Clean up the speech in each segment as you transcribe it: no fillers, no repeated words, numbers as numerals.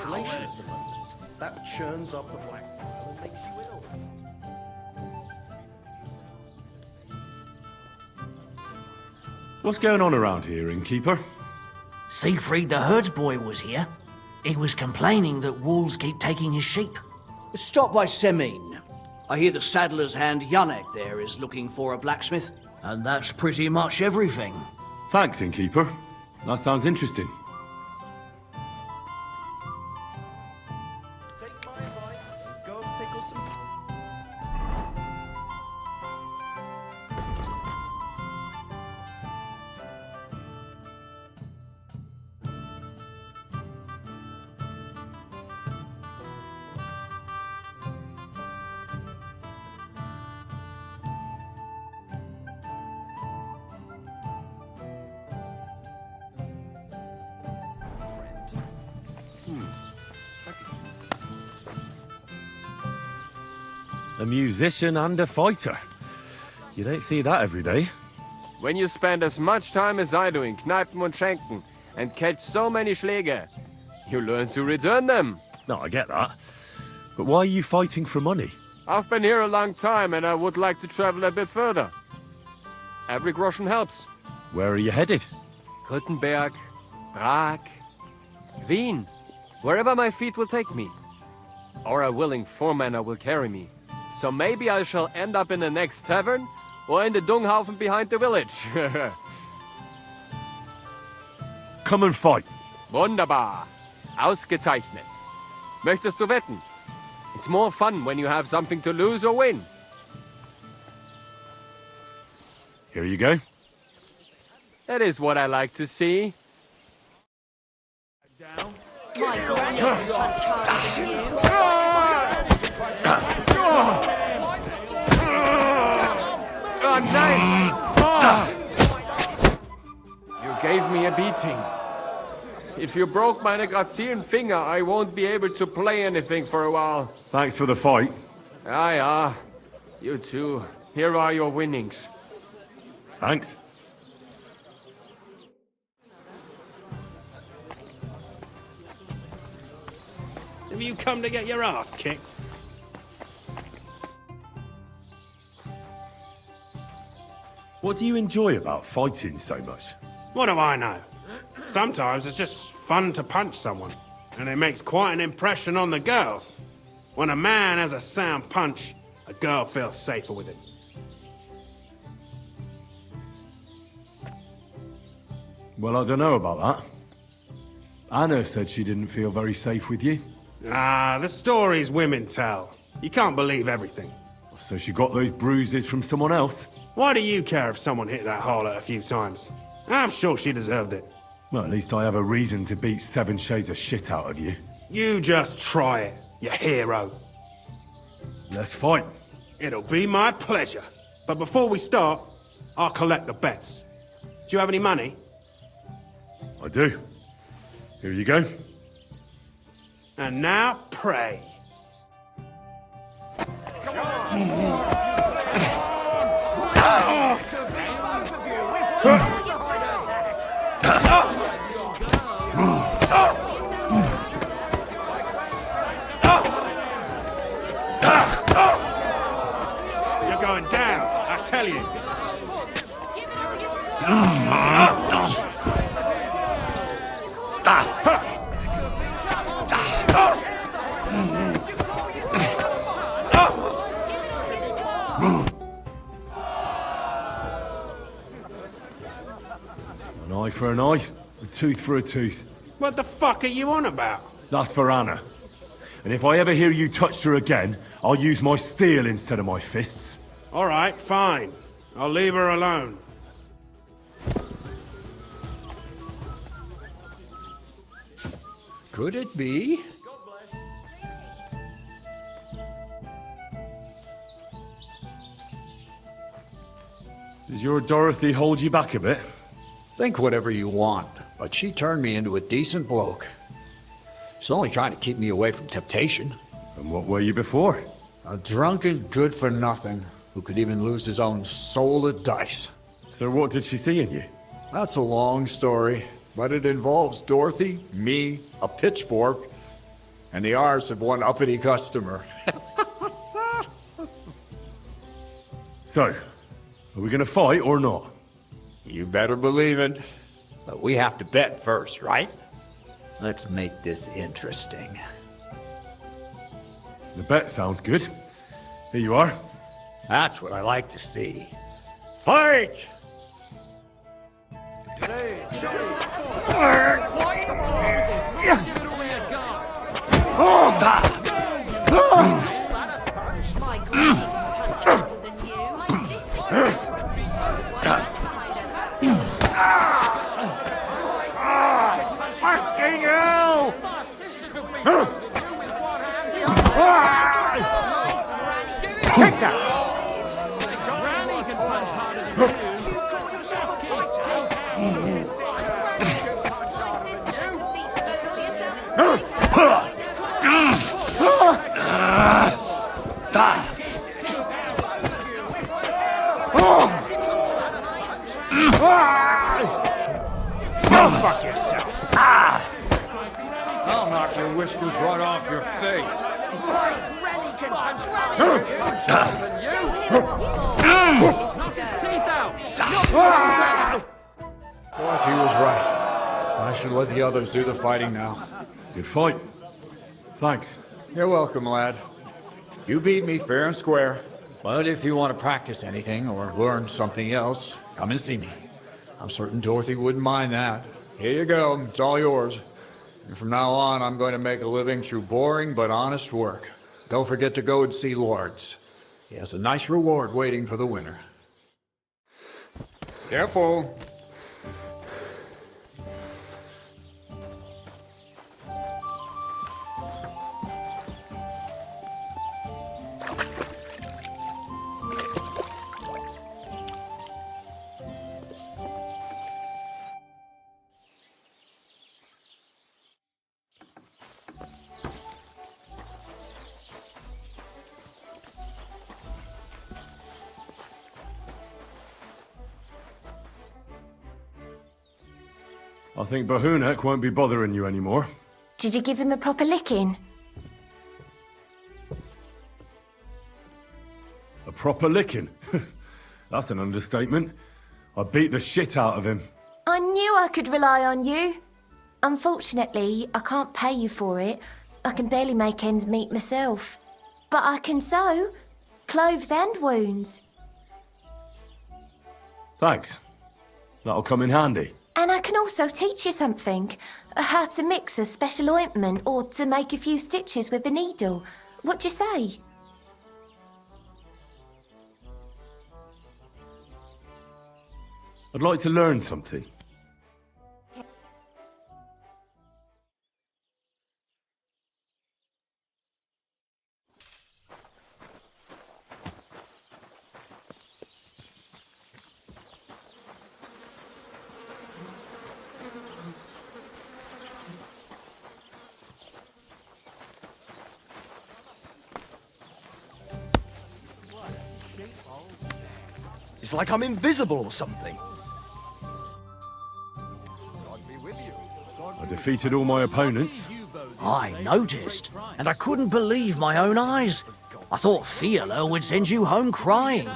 distillation development. That churns up the black and makes you ill. What's going on around here, innkeeper? Siegfried the herdsboy was here. He was complaining that wolves keep taking his sheep. Stop by Semin. I hear the saddler's hand Yannick there is looking for a blacksmith. And that's pretty much everything. Thanks, innkeeper. That sounds interesting. Take my advice and go pickle some. A musician and a fighter. You don't see that every day. When you spend as much time as I do in Kneipen und Schenken and catch so many Schläge, you learn to return them. No, I get that. But why are you fighting for money? I've been here a long time and I would like to travel a bit further. Every groschen helps. Where are you headed? Gutenberg, Prague, Wien, wherever my feet will take me. Or a willing foreman will carry me. So maybe I shall end up in the next tavern, or in the Dunghaufen behind the village. Come and fight. Wunderbar. Ausgezeichnet. Möchtest du wetten? It's more fun when you have something to lose or win. Here you go. That is what I like to see. Oh, nice! Oh. You gave me a beating. If you broke meine grazilen Finger, I won't be able to play anything for a while. Thanks for the fight. Ah, you too. Here are your winnings. Thanks. Have you come to get your ass kicked? What do you enjoy about fighting so much? What do I know? Sometimes it's just fun to punch someone, and it makes quite an impression on the girls. When a man has a sound punch, a girl feels safer with it. Well, I don't know about that. Anna said she didn't feel very safe with you. Ah, the stories women tell. You can't believe everything. So she got those bruises from someone else? Why do you care if someone hit that harlot a few times? I'm sure she deserved it. Well, at least I have a reason to beat 7 shades of shit out of you. You just try it, you hero. Let's fight. It'll be my pleasure. But before we start, I'll collect the bets. Do you have any money? I do. Here you go. And now, pray. You're going down, I tell you. An eye for an eye, a tooth for a tooth. What the fuck are you on about? That's for Anna. And if I ever hear you touched her again, I'll use my steel instead of my fists. All right, fine. I'll leave her alone. Could it be? Does your Dorothy hold you back a bit? Think whatever you want, but she turned me into a decent bloke. She's only trying to keep me away from temptation. And what were you before? A drunken good-for-nothing who could even lose his own soul at dice. So what did she see in you? That's a long story, but it involves Dorothy, me, a pitchfork, and the R's have one uppity customer. So, are we gonna fight or not? You better believe it. But we have to bet first, right? Let's make this interesting. The bet sounds good. Here you are. That's what I like to see. Fight! Fucking hell! Take that! Fuck yourself. I'll knock your whiskers right off your face. Granny can punch Knock his teeth out! Dorothy was right. I should let the others do the fighting now. Good fight. Thanks. You're welcome, lad. You beat me fair and square. But if you want to practice anything or learn something else, come and see me. I'm certain Dorothy wouldn't mind that. Here you go. It's all yours. And from now on, I'm going to make a living through boring but honest work. Don't forget to go and see Lords. He has a nice reward waiting for the winner. Careful. I think Bahunek won't be bothering you anymore. Did you give him a proper licking? A proper licking? That's an understatement. I beat the shit out of him. I knew I could rely on you. Unfortunately, I can't pay you for it. I can barely make ends meet myself. But I can sew clothes and wounds. Thanks. That'll come in handy. And I can also teach you something. How to mix a special ointment or to make a few stitches with a needle. What do you say? I'd like to learn something. It's like I'm invisible or something. I defeated all my opponents. I noticed, and I couldn't believe my own eyes. I thought Fiala would send you home crying,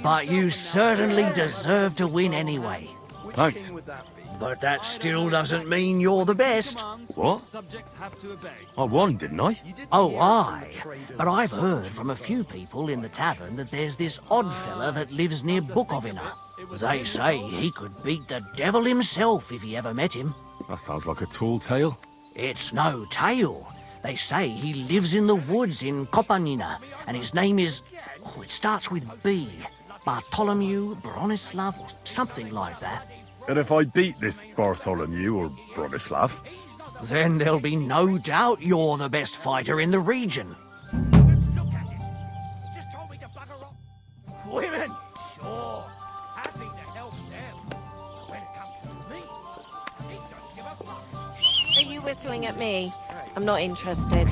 but you certainly deserve to win anyway. Thanks. But that still doesn't mean you're the best. What? I won, didn't I? Oh, aye. But I've heard from a few people in the tavern that there's this odd fella that lives near Bukovina. They say he could beat the devil himself if he ever met him. That sounds like a tall tale. It's no tale. They say he lives in the woods in Kopanina, and his name is... Oh, it starts with B. Bartholomew, Bronislav, or something like that. And if I beat this Bartholomew or Bronislav, Then there'll be no doubt you're the best fighter in the region. Women? Sure. Happy to help them. When it comes to me, he don't give a fuck. Are you whistling at me? I'm not interested.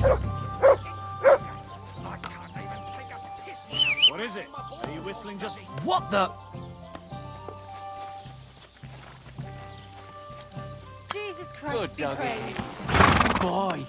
What is it? Are you whistling just... What the... Jesus Christ, be Good, Dougie. praised. Boy.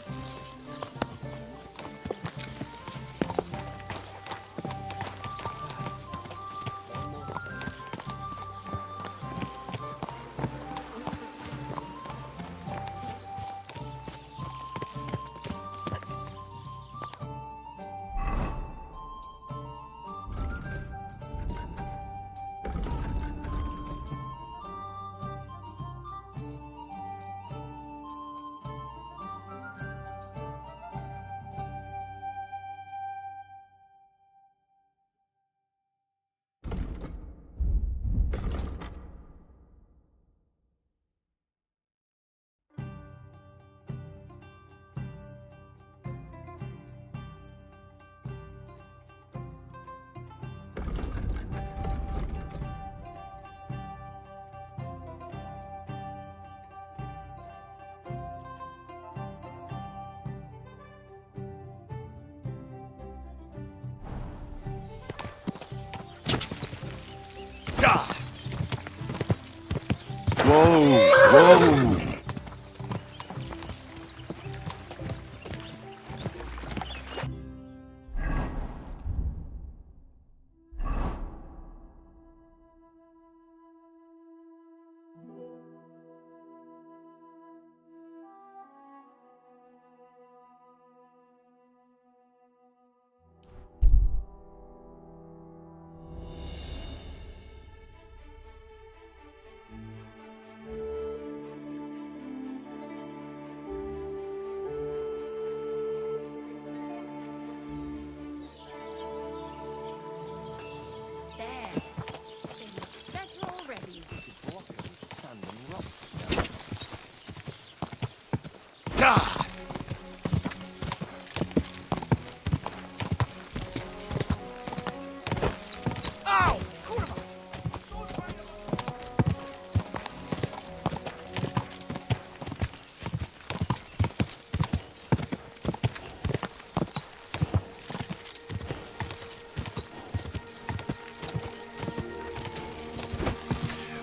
Whoa!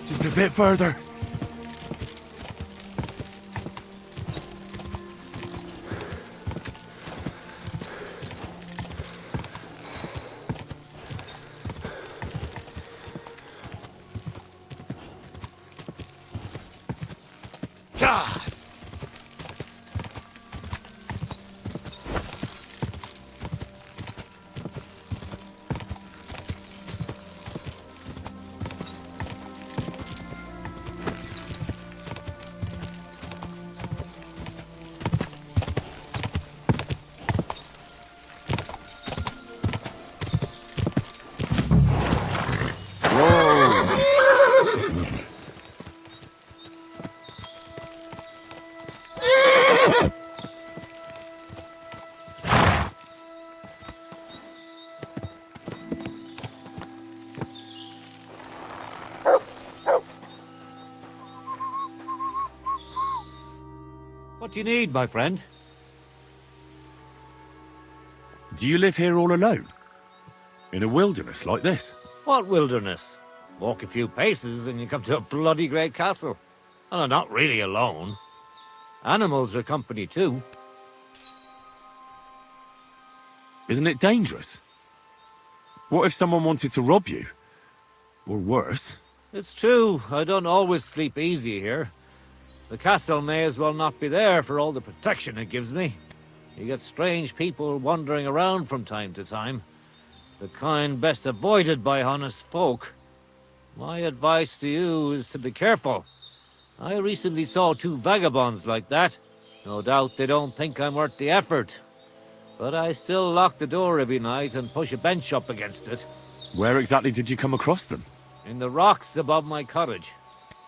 Just a bit further. What do you need, my friend? Do you live here all alone? In a wilderness like this? What wilderness? Walk a few paces and you come to a bloody great castle. And I'm not really alone. Animals are company too. Isn't it dangerous? What if someone wanted to rob you? Or worse? It's true, I don't always sleep easy here. The castle may as well not be there for all the protection it gives me. You get strange people wandering around from time to time. The kind best avoided by honest folk. My advice to you is to be careful. I recently saw 2 vagabonds like that. No doubt they don't think I'm worth the effort. But I still lock the door every night and push a bench up against it. Where exactly did you come across them? In the rocks above my cottage.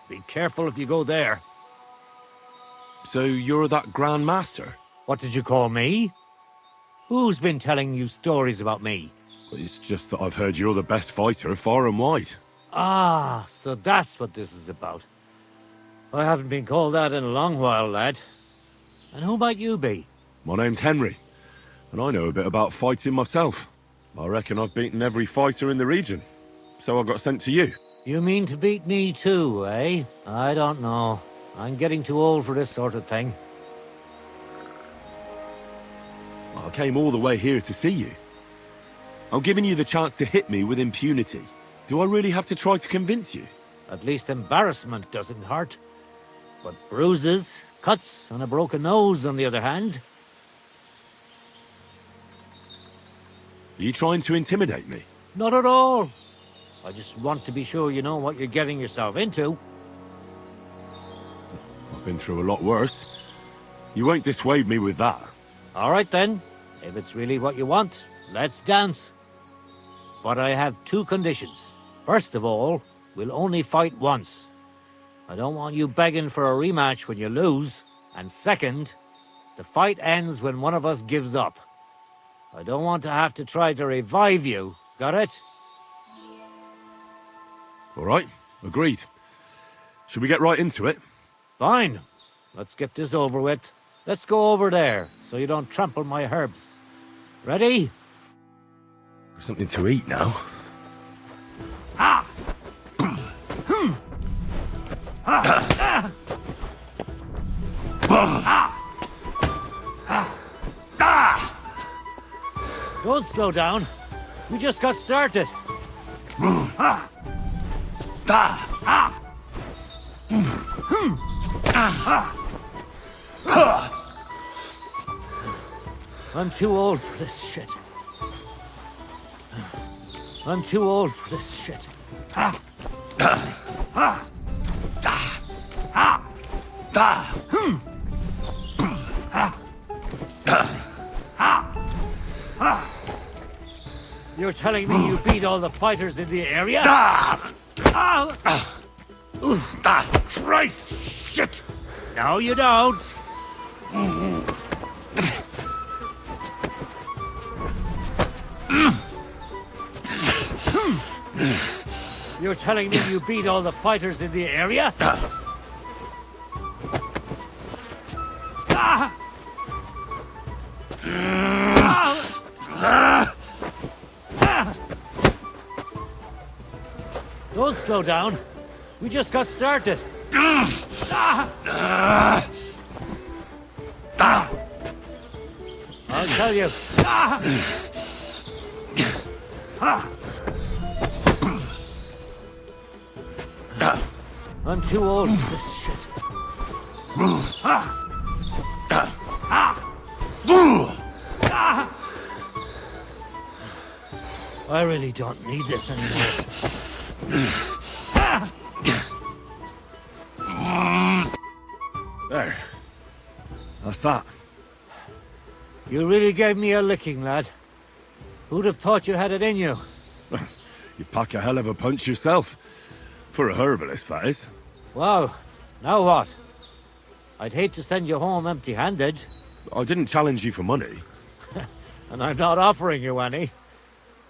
Be careful if you go there. So you're that Grand Master? What did you call me? Who's been telling you stories about me? It's just that I've heard you're the best fighter far and wide. Ah, so that's what this is about. I haven't been called that in a long while, lad. And who might you be? My name's Henry, and I know a bit about fighting myself. I reckon I've beaten every fighter in the region, so I got sent to you. You mean to beat me too, eh? I don't know. I'm getting too old for this sort of thing. I came all the way here to see you. I'm giving you the chance to hit me with impunity. Do I really have to try to convince you? At least embarrassment doesn't hurt. But bruises, cuts, and a broken nose, on the other hand. Are you trying to intimidate me? Not at all. I just want to be sure you know what you're getting yourself into. I've been through a lot worse. You won't dissuade me with that. All right then. If it's really what you want, let's dance. But I have 2 conditions. First of all, we'll only fight once. I don't want you begging for a rematch when you lose. And second, the fight ends when one of us gives up. I don't want to have to try to revive you. Got it? All right, agreed. Should we get right into it? Fine. Let's get this over with. Let's go over there, so you don't trample my herbs. Ready? Something to eat now. Ah! Don't slow down. We just got started. I'm too old for this shit. I'm too old for this shit. You're telling me you beat all the fighters in the area? Christ! Shit! No, you don't. You're telling me you beat all the fighters in the area? Don't slow down. We just got started. I'll tell you. I'm too old for this shit. I really don't need this anymore. There. That's that. You really gave me a licking, lad. Who'd have thought you had it in you? You pack a hell of a punch yourself. For a herbalist, that is. Well, now what? I'd hate to send you home empty-handed. I didn't challenge you for money. And I'm not offering you any.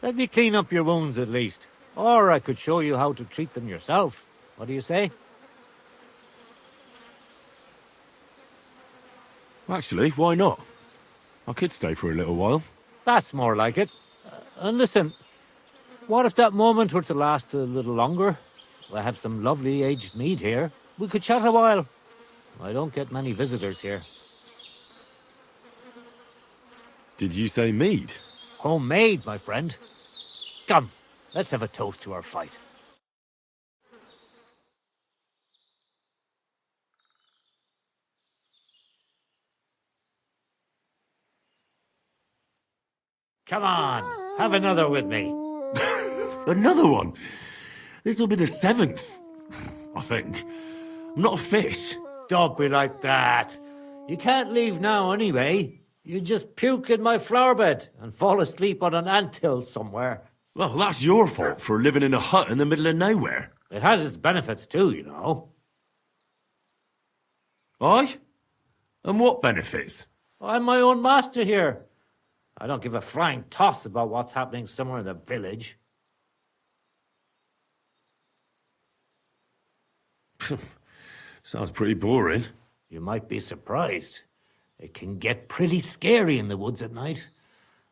Let me clean up your wounds at least. Or I could show you how to treat them yourself. What do you say? Actually, why not? I could stay for a little while. That's more like it. And listen, what if that moment were to last a little longer? I have some lovely aged mead here. We could chat a while. I don't get many visitors here. Did you say mead? Homemade, my friend. Come, let's have a toast to our fight. Come on, have another with me. Another one? This'll be the 7th. I think. I'm not a fish. Don't be like that. You can't leave now anyway. You just puke in my flower bed and fall asleep on an anthill somewhere. Well, that's your fault for living in a hut in the middle of nowhere. It has its benefits too, you know. Aye? And what benefits? I'm my own master here. I don't give a flying toss about what's happening somewhere in the village. Sounds pretty boring. You might be surprised. It can get pretty scary in the woods at night.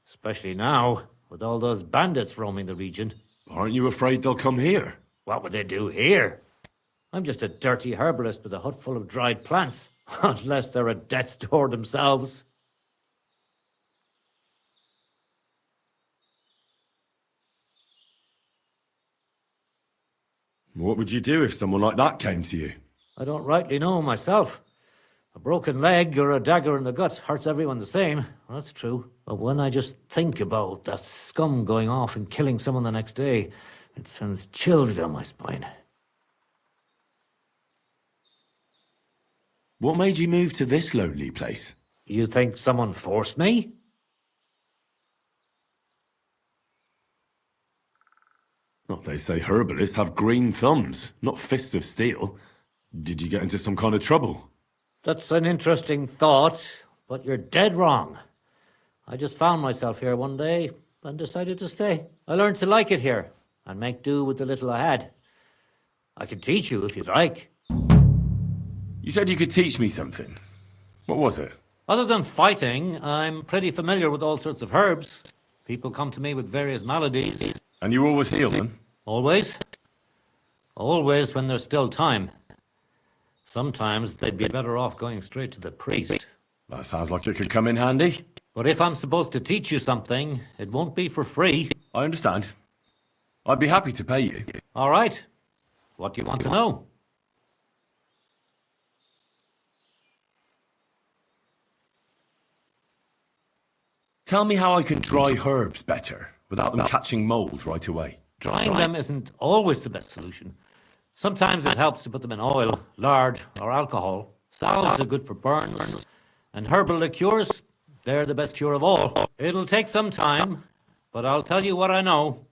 Especially now, with all those bandits roaming the region. Aren't you afraid they'll come here? What would they do here? I'm just a dirty herbalist with a hut full of dried plants. Unless they're at death's door themselves. What would you do if someone like that came to you? I don't rightly know myself. A broken leg or a dagger in the gut hurts everyone the same. That's true. But when I just think about that scum going off and killing someone the next day, it sends chills down my spine. What made you move to this lonely place? You think someone forced me? Not they say herbalists have green thumbs, not fists of steel. Did you get into some kind of trouble? That's an interesting thought, but you're dead wrong. I just found myself here one day and decided to stay. I learned to like it here and make do with the little I had. I can teach you if you'd like. You said you could teach me something. What was it? Other than fighting, I'm pretty familiar with all sorts of herbs. People come to me with various maladies. And you always heal them? Always. Always when there's still time. Sometimes they'd be better off going straight to the priest. That sounds like it could come in handy. But if I'm supposed to teach you something, it won't be for free. I understand. I'd be happy to pay you. All right. What do you want to know? Tell me how I can dry herbs better without them catching mold right away. Drying them isn't always the best solution. Sometimes it helps to put them in oil, lard, or alcohol. Salves are good for burns. And herbal liqueurs, they're the best cure of all. It'll take some time, but I'll tell you what I know.